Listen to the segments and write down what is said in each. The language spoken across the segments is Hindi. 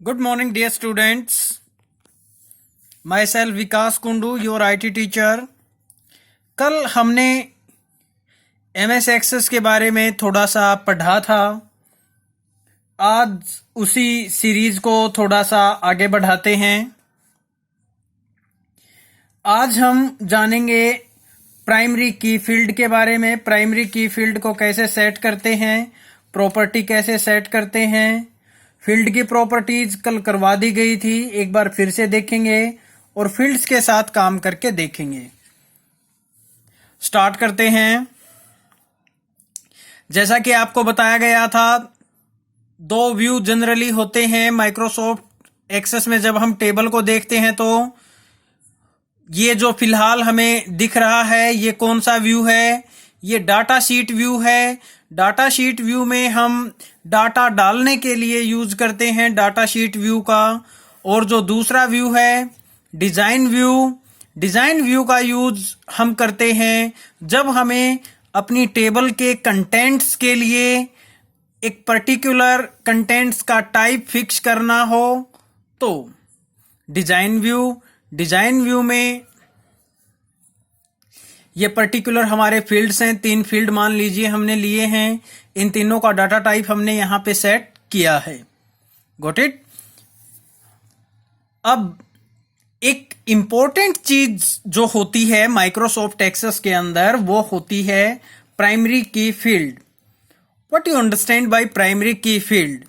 Good morning, dear students. Myself Vikas Kundu, your IT teacher. कल हमने MS एक्सेस के बारे में थोड़ा सा पढ़ा था. आज उसी सीरीज को थोड़ा सा आगे बढ़ाते हैं. आज हम जानेंगे प्राइमरी की फील्ड के बारे में. प्राइमरी की फील्ड को कैसे सेट करते हैं, प्रॉपर्टी कैसे सेट करते हैं. फील्ड की प्रॉपर्टीज कल करवा दी गई थी, एक बार फिर से देखेंगे और फील्ड्स के साथ काम करके देखेंगे. स्टार्ट करते हैं. जैसा कि आपको बताया गया था, दो व्यू जनरली होते हैं माइक्रोसॉफ्ट एक्सेस में. जब हम टेबल को देखते हैं तो ये जो फिलहाल हमें दिख रहा है, ये कौन सा व्यू है? ये डाटा शीट व्यू है. डाटा शीट व्यू में हम डाटा डालने के लिए यूज करते हैं डाटा शीट व्यू का. और जो दूसरा व्यू है डिजाइन व्यू, डिजाइन व्यू का यूज हम करते हैं जब हमें अपनी टेबल के कंटेंट्स के लिए एक पर्टिकुलर कंटेंट्स का टाइप फिक्स करना हो. तो डिजाइन व्यू में ये पर्टिकुलर हमारे फील्ड्स हैं. 3 फील्ड मान लीजिए हमने लिए हैं. इन तीनों का डाटा टाइप हमने यहां पे सेट किया है. Got it. अब एक इंपॉर्टेंट चीज जो होती है माइक्रोसॉफ्ट एक्सेस के अंदर, वो होती है प्राइमरी की field. What you understand by primary की फील्ड?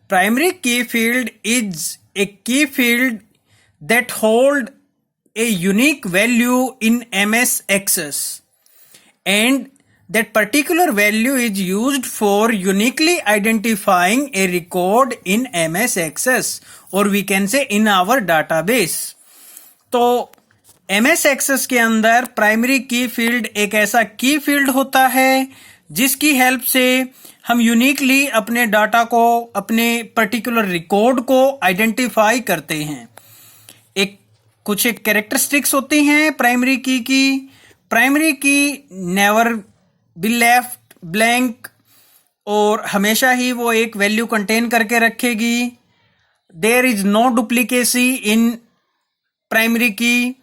प्राइमरी की फील्ड इज ए की field that hold a unique value in MS Access, and that particular value is used for uniquely identifying a record in MS Access, or we can say in our database. तो MS Access के अंदर प्राइमरी की फील्ड एक ऐसा की फील्ड होता है जिसकी हेल्प से हम यूनिकली अपने डाटा को, अपने पर्टिकुलर रिकॉर्ड को आइडेंटिफाई करते हैं. कुछ एक कैरेक्टरिस्टिक्स होती हैं प्राइमरी की. प्राइमरी की नेवर बी लेफ्ट ब्लैंक, और हमेशा ही वो एक वैल्यू कंटेन करके रखेगी. There is no duplicacy in primary key,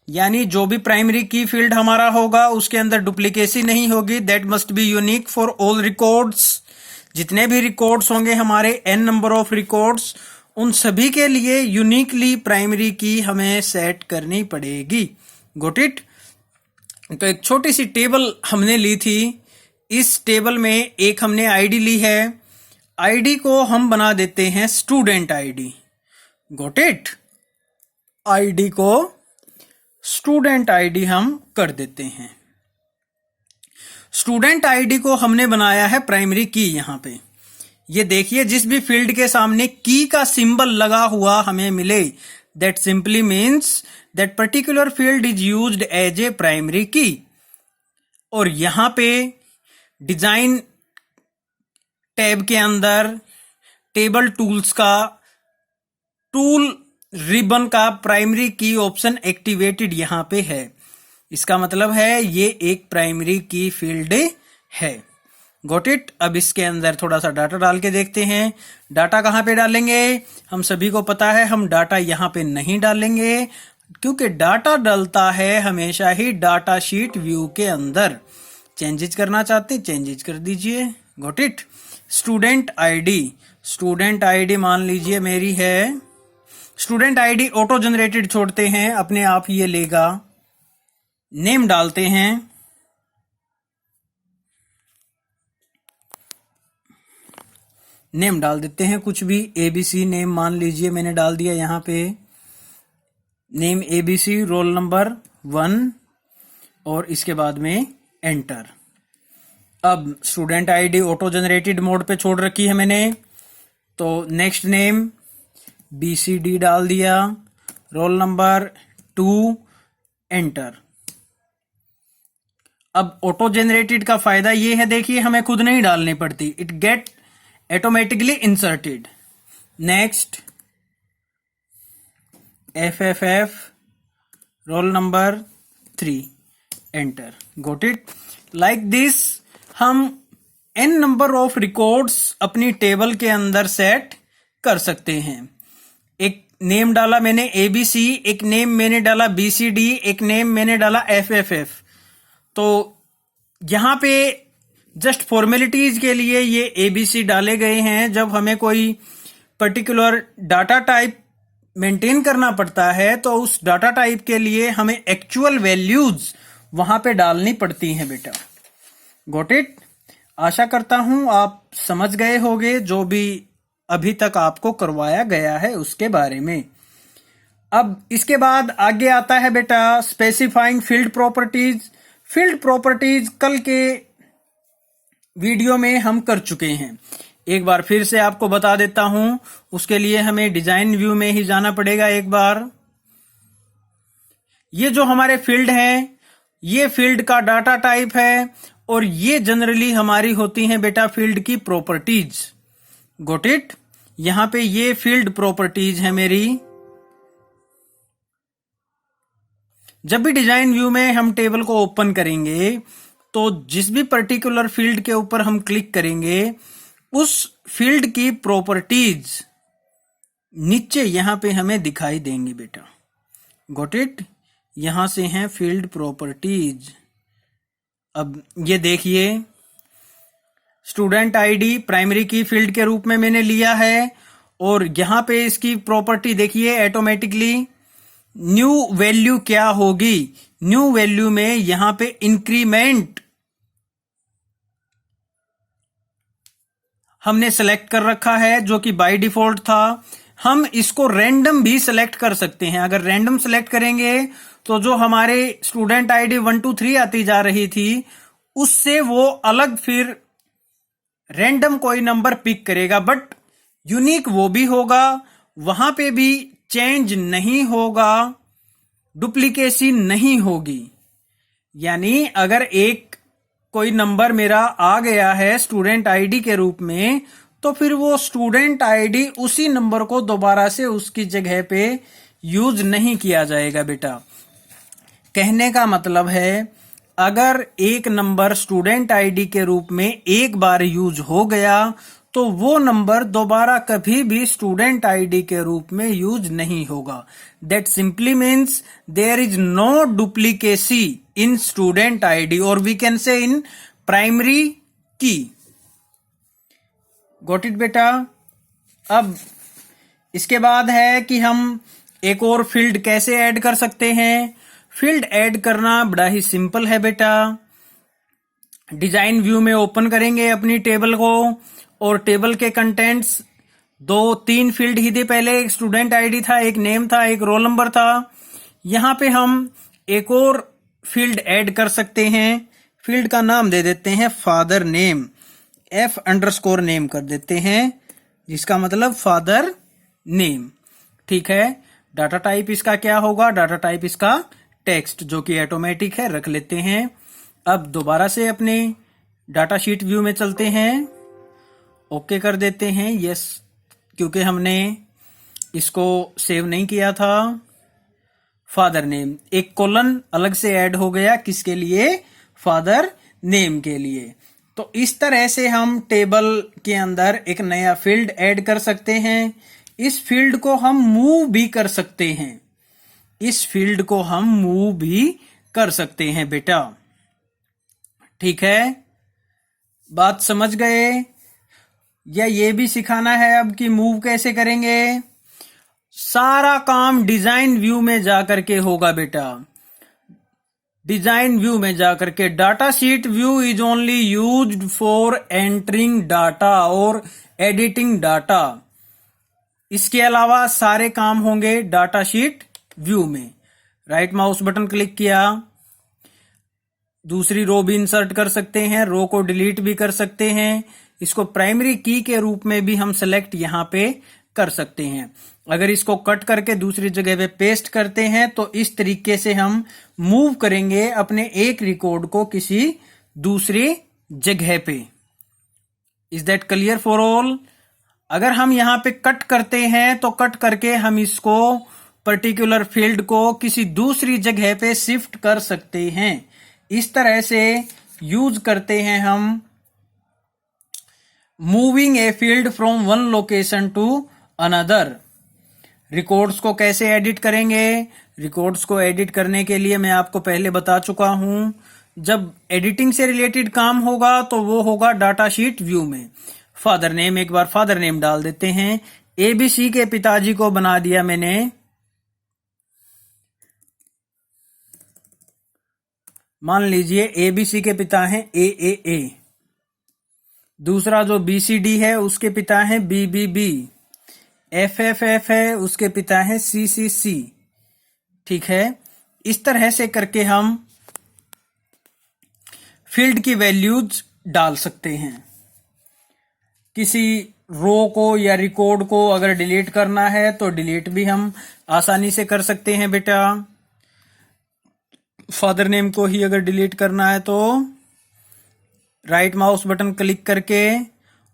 यानी जो भी प्राइमरी की फील्ड हमारा होगा उसके अंदर डुप्लीकेसी नहीं होगी. That must be unique for all records. जितने भी रिकॉर्ड्स होंगे हमारे n नंबर ऑफ रिकॉर्ड्स, उन सभी के लिए यूनिकली प्राइमरी की हमें सेट करनी पड़ेगी. Got it. तो एक छोटी सी टेबल हमने ली थी. इस टेबल में एक हमने आईडी ली है. आईडी को हम बना देते हैं student ID. Got it. ID को स्टूडेंट आईडी हम कर देते हैं. स्टूडेंट आईडी को हमने बनाया है प्राइमरी की. यहां पे ये देखिए, जिस भी फील्ड के सामने की का सिंबल लगा हुआ हमें मिले, that simply means that particular field is used as a primary key. और यहां पे डिजाइन टैब के अंदर टेबल टूल्स का टूल रिबन का प्राइमरी की ऑप्शन एक्टिवेटेड यहां पे है. इसका मतलब है ये एक प्राइमरी की फील्ड है. Got it. अब इसके अंदर थोड़ा सा डाटा डाल के देखते हैं. डाटा कहां पे डालेंगे? हम सभी को पता है हम डाटा यहां पे नहीं डालेंगे, क्योंकि डाटा डलता है हमेशा ही डाटा शीट व्यू के अंदर. चेंजेस करना चाहते चेंजेस कर दीजिए. Got it. स्टूडेंट आईडी मान लीजिए मेरी है. स्टूडेंट आईडी ऑटो जनरेटेड छोड़ते हैं, अपने आप ही ये लेगा. नेम डालते हैं. नेम डाल देते हैं कुछ भी. एबीसी नेम मान लीजिए मैंने डाल दिया यहां पे. नेम एबीसी, रोल नंबर 1, और इसके बाद में एंटर. अब student ID auto generated mode पे छोड़ रखी है मैंने. तो नेक्स्ट नेम बीसीडी डाल दिया. Roll number 2, enter. अब ऑटो जनरेटेड का फायदा ये है, देखिए हमें खुद नहीं डालनी पड़ती. It get automatically inserted. Next, FFF, roll number 3, enter. Got it. Like this हम n number of records अपनी टेबल के अंदर सेट कर सकते हैं। एक नेम डाला मैंने ABC, एक नेम मैंने डाला BCD, एक नेम मैंने डाला FFF। तो यहां पे जस्ट फॉर्मेलिटीज के लिए ये ABC डाले गए हैं। जब हमें कोई पर्टिकुलर डाटा टाइप मेंटेन करना पड़ता है तो उस डाटा टाइप के लिए हमें एक्चुअल वैल्यूज वहां पे डालनी पड़ती हैं बेटा। Got it? आशा करता हूं आप समझ गए होंगे जो भी अभी तक आपको करवाया गया है उसके बारे में। अब इसके बाद आगे आता है बेटा specifying field properties. Field properties कल के वीडियो में हम कर चुके हैं, एक बार फिर से आपको बता देता हूं। उसके लिए हमें डिजाइन व्यू में ही जाना पड़ेगा एक बार। ये जो हमारे फील्ड हैं, ये फील्ड का डाटा टाइप है और ये जनरली हमारी होती हैं बेटा फील्ड की प्रॉपर्टीज। Got it? यहां पे ये फील्ड प्रॉपर्टीज है मेरी। जब भी डिजाइन व्यू में हम टेबल को ओपन करेंगे तो जिस भी पर्टिकुलर फील्ड के ऊपर हम क्लिक करेंगे उस फील्ड की प्रॉपर्टीज नीचे यहां पे हमें दिखाई देंगी बेटा। Got it? यहां से हैं फील्ड प्रॉपर्टीज। अब ये देखिए, स्टूडेंट आईडी प्राइमरी की फील्ड के रूप में मैंने लिया है और यहां पे इसकी प्रॉपर्टी देखिए ऑटोमेटिकली न्यू वैल्यू क्या होगी। न्यू वैल्यू में यहां पे इंक्रीमेंट हमने सेलेक्ट कर रखा है जो कि बाय डिफॉल्ट था। हम इसको रैंडम भी सेलेक्ट कर सकते हैं। अगर रैंडम सेलेक्ट करेंगे तो जो हमारे स्टूडेंट आईडी 1 2 3 आती जा रही थी उससे वो अलग फिर रैंडम कोई नंबर पिक करेगा, बट यूनिक वो भी होगा, वहां पे भी चेंज नहीं होगा, डुप्लीकेसी नहीं होगी। यानी अगर एक कोई नंबर मेरा आ गया है स्टूडेंट आईडी के रूप में तो फिर वो स्टूडेंट आईडी उसी नंबर को दोबारा से उसकी जगह पे यूज नहीं किया जाएगा बेटा। कहने का मतलब है अगर एक नंबर स्टूडेंट आईडी के रूप में एक बार यूज हो गया तो वो नंबर दोबारा कभी भी स्टूडेंट आईडी के रूप में यूज नहीं होगा। That simply means there is no duplicacy in student ID और we can say in primary key. Got it बेटा? अब इसके बाद है कि हम एक और फील्ड कैसे ऐड कर सकते हैं। फील्ड ऐड करना बड़ा ही सिंपल है बेटा। डिजाइन व्यू में ओपन करेंगे अपनी टेबल को और टेबल के कंटेंट्स 2-3 फील्ड ही थे पहले। एक स्टूडेंट आईडी था, एक नेम था, एक रोल नंबर था। यहां पे हम एक और फील्ड ऐड कर सकते हैं। फील्ड का नाम दे देते हैं फादर नेम, F_ नेम कर देते हैं जिसका मतलब फादर नेम। ठीक है। डाटा टाइप इसका क्या होगा? डाटा टाइप इसका टेक्स्ट, जो कि ऑटोमेटिक है, रख लेते हैं। अब दोबारा से अपने डाटा शीट व्यू में चलते हैं, ओके कर देते हैं, यस, क्योंकि हमने इसको सेव नहीं किया था। फादर नेम, एक कॉलन अलग से ऐड हो गया, किसके लिए? फादर नेम के लिए। तो इस तरह से हम टेबल के अंदर एक नया फील्ड ऐड कर सकते हैं। इस फील्ड को हम मूव भी कर सकते हैं। इस फील्ड को हम मूव भी कर सकते हैं बेटा। ठीक है, बात समझ गए? या ये भी सिखाना है अब कि मूव कैसे करेंगे? सारा काम डिजाइन व्यू में जाकर के होगा बेटा। डिजाइन व्यू में जाकर के data sheet view is only used for entering data और एडिटिंग डाटा। इसके अलावा सारे काम होंगे डाटा शीट व्यू में। राइट माउस बटन क्लिक किया, दूसरी रो भी इंसर्ट कर सकते हैं, रो को डिलीट भी कर सकते हैं। इसको प्राइमरी की के रूप में भी हम सेलेक्ट यहां पे कर सकते हैं। अगर इसको कट करके दूसरी जगह पे पेस्ट करते हैं तो इस तरीके से हम मूव करेंगे अपने एक रिकॉर्ड को किसी दूसरी जगह पे। Is that clear for all? अगर हम यहां पे कट करते हैं तो कट करके हम इसको पर्टिकुलर फील्ड को किसी दूसरी जगह पे शिफ्ट कर सकते हैं। इस तरह से यूज करते हैं हम moving a field from one location to another. Records को कैसे एडिट करेंगे? रिकॉर्ड्स को एडिट करने के लिए मैं आपको पहले बता चुका हूं, जब एडिटिंग से रिलेटेड काम होगा तो वो होगा डाटा शीट व्यू में। फादर नेम, एक बार फादर नेम डाल देते हैं। एबीसी के पिताजी को बना दिया मैंने मान लीजिए एबीसी के पिता हैं ए। दूसरा जो बीसीडी है उसके पिता हैं बीबीबी। एफ है उसके पिता हैं सीसीसी। ठीक है, इस तरह से करके हम फील्ड की वैल्यूज डाल सकते हैं। किसी रो को या रिकॉर्ड को अगर डिलीट करना है तो डिलीट भी हम आसानी से कर सकते हैं बेटा। फादर नेम को ही अगर डिलीट करना है तो राइट माउस बटन क्लिक करके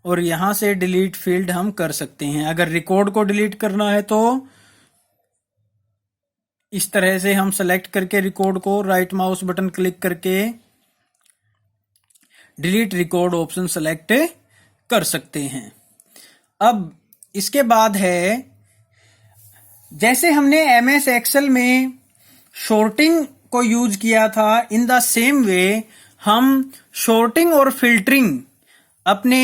और यहां से डिलीट फील्ड हम कर सकते हैं। अगर रिकॉर्ड को डिलीट करना है तो इस तरह से हम सेलेक्ट करके रिकॉर्ड को राइट माउस बटन क्लिक करके डिलीट रिकॉर्ड ऑप्शन सेलेक्ट कर सकते हैं। अब इसके बाद है, जैसे हमने एमएस एक्सेल में शॉर्टिंग को यूज किया था, इन द सेम वे हम शॉर्टिंग और फिल्टरिंग अपने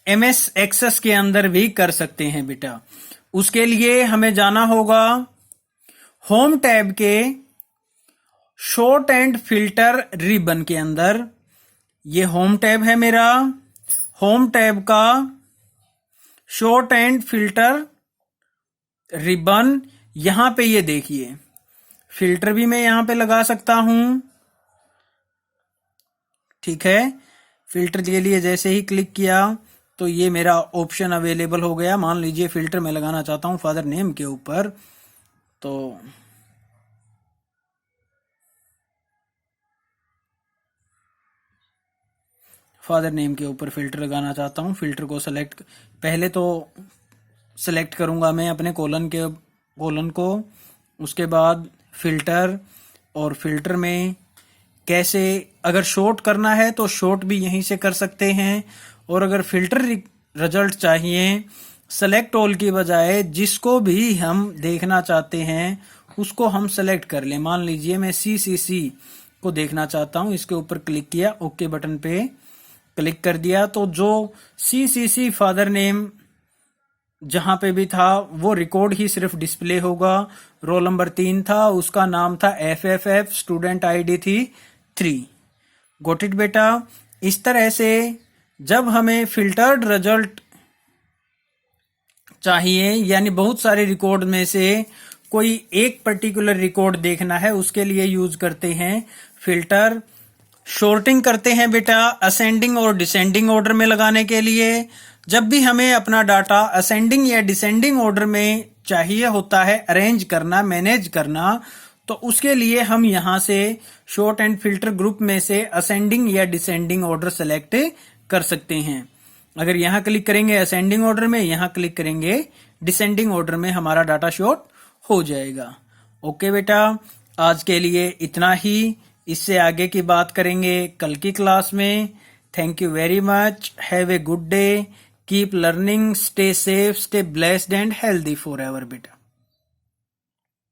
एमएस एक्सेस के अंदर भी कर सकते हैं बेटा। उसके लिए हमें जाना होगा होम टैब के शॉर्ट एंड फिल्टर रिबन के अंदर। ये होम टैब है मेरा, होम टैब का शॉर्ट एंड फिल्टर रिबन, यहां पे ये देखिए फिल्टर भी मैं यहां पे लगा सकता हूं। ठीक है, फिल्टर के लिए जैसे ही क्लिक किया तो ये मेरा ऑप्शन अवेलेबल हो गया। मान लीजिए फिल्टर मैं लगाना चाहता हूं फादर नेम के ऊपर, तो फादर नेम के ऊपर फिल्टर लगाना चाहता हूं। फिल्टर को सेलेक्ट, पहले तो सेलेक्ट करूंगा मैं अपने कॉलन को, उसके बाद फिल्टर, और फिल्टर में कैसे अगर शॉर्ट करना है तो शॉर्ट भी यहीं से कर सकते हैं, और अगर फिल्टर रिजल्ट चाहिए सेलेक्ट ऑल की बजाय जिसको भी हम देखना चाहते हैं उसको हम सेलेक्ट कर लें। मान लीजिए मैं सीसीसी को देखना चाहता हूं, इसके ऊपर क्लिक किया, ओके बटन पे क्लिक कर दिया, तो जो सीसीसी फादर नेम जहां पे भी था वो रिकॉर्ड ही सिर्फ डिस्प्ले होगा। रोल नंबर 3 था, उसका नाम था एफ, स्टूडेंट आईडी थी 3। गोट इट बेटा। इस तरह से जब हमें फिल्टर्ड रिजल्ट चाहिए, यानी बहुत सारे रिकॉर्ड में से कोई एक पर्टिकुलर रिकॉर्ड देखना है, उसके लिए यूज करते हैं फिल्टर। शॉर्टिंग करते हैं बेटा असेंडिंग और डिसेंडिंग ऑर्डर में लगाने के लिए। जब भी हमें अपना डाटा असेंडिंग या डिसेंडिंग ऑर्डर में चाहिए होता है अरेंज करना, मैनेज करना, तो उसके लिए हम यहां से शॉर्ट एंड फिल्टर ग्रुप में से असेंडिंग या डिसेंडिंग ऑर्डर सेलेक्ट कर सकते हैं। अगर यहां क्लिक करेंगे असेंडिंग ऑर्डर में, यहां क्लिक करेंगे डिसेंडिंग ऑर्डर में, हमारा डाटा शॉर्ट हो जाएगा। ओके बेटा, आज के लिए इतना ही। इससे आगे की बात करेंगे कल की क्लास में। Thank you very much, have a good day, keep learning, stay safe, stay blessed and healthy for ever बेटा।